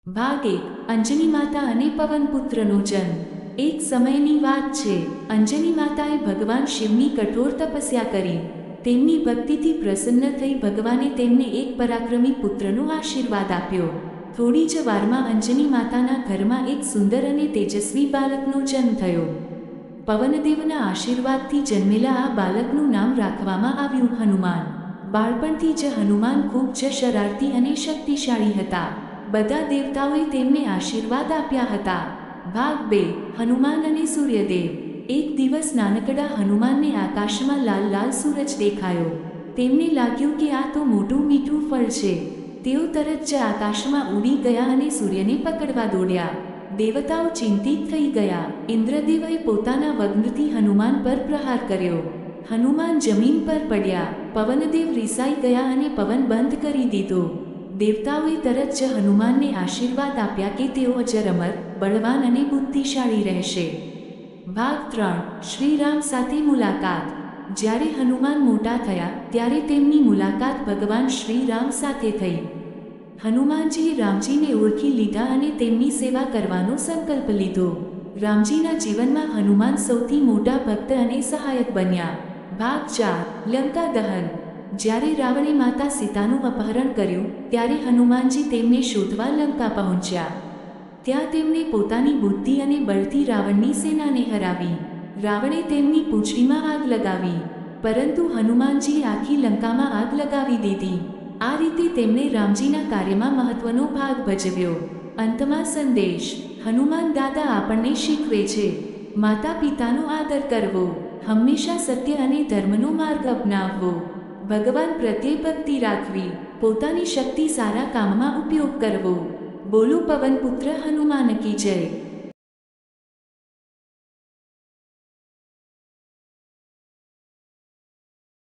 ભાગ 1 અંજની માતા અને પવનપુત્રનો જન્મ। એક સમયની વાત છે। અંજની માતાએ ભગવાન શિવની કઠોર તપસ્યા કરી। તેમની ભક્તિથી પ્રસન્ન થઈ ભગવાને તેમને એક પરાક્રમી પુત્રનો આશીર્વાદ આપ્યો। થોડી જ વારમાં અંજની માતાના ઘરમાં એક સુંદર અને તેજસ્વી બાળકનો જન્મ થયો। પવનદેવના આશીર્વાદથી જન્મેલા આ બાળકનું નામ રાખવામાં આવ્યું હનુમાન। બાળપણથી જ હનુમાન ખૂબ જ શરારતી અને શક્તિશાળી હતા। બધા દેવતાઓએ તેમને આશીર્વાદ આપ્યા હતા। ભાગ 2 હનુમાન અને સૂર્યદેવ। એક દિવસ નાનકડા હનુમાનને આકાશમાં લાલ લાલ સૂરજ દેખાયો। તેમને લાગ્યું કે આ તો મોટું મીઠું ફળ છે। તેઓ તરત જ આકાશમાં ઉડી ગયા અને સૂર્યને પકડવા દોડ્યા। દેવતાઓ ચિંતિત થઈ ગયા। ઇન્દ્રદેવએ પોતાના વજ્રથી હનુમાન પર પ્રહાર કર્યો। હનુમાન જમીન પર પડ્યા। પવનદેવ રિસાઈ ગયા અને પવન બંધ કરી દીધો। દેવતાઓએ તરત જ હનુમાનને આશીર્વાદ આપ્યા કે તેઓ અજર અમર, બળવાન અને બુદ્ધિશાળી રહેશે। ભાગ 3 શ્રીરામ સાથે મુલાકાત। જ્યારે હનુમાન મોટા થયા ત્યારે તેમની મુલાકાત ભગવાન શ્રીરામ સાથે થઈ। હનુમાનજીએ રામજીને ઓળખી લીધા અને તેમની સેવા કરવાનો સંકલ્પ લીધો। રામજીના જીવનમાં હનુમાન સૌથી મોટા ભક્ત અને સહાયક બન્યા। ભાગ 4 લંકા દહન। જ્યારે રાવણે માતા સીતાનું અપહરણ કર્યું ત્યારે હનુમાનજી તેમને શોધવા લંકા પહોંચ્યા। ત્યાં તેમણે પોતાની બુદ્ધિ અને બળથી રાવણની સેનાને હરાવી। રાવણે તેમની પૂંછડીમાં આગ લગાવી, પરંતુ હનુમાનજીએ આખી લંકામાં આગ લગાવી દીધી। આ રીતે તેમણે રામજીના કાર્યમાં મહત્વનો ભાગ ભજવ્યો। અંતમાં સંદેશ: હનુમાન દાદા આપણને શીખવે છે, માતા પિતાનો આદર કરવો, હંમેશા સત્ય અને ધર્મનો માર્ગ અપનાવવો, ભગવાન પ્રત્યે ભક્તિ રાખવી, પોતાની શક્તિ સારા કામમાં ઉપયોગ કરવો। બોલો પવનપુત્ર હનુમાન કી જય।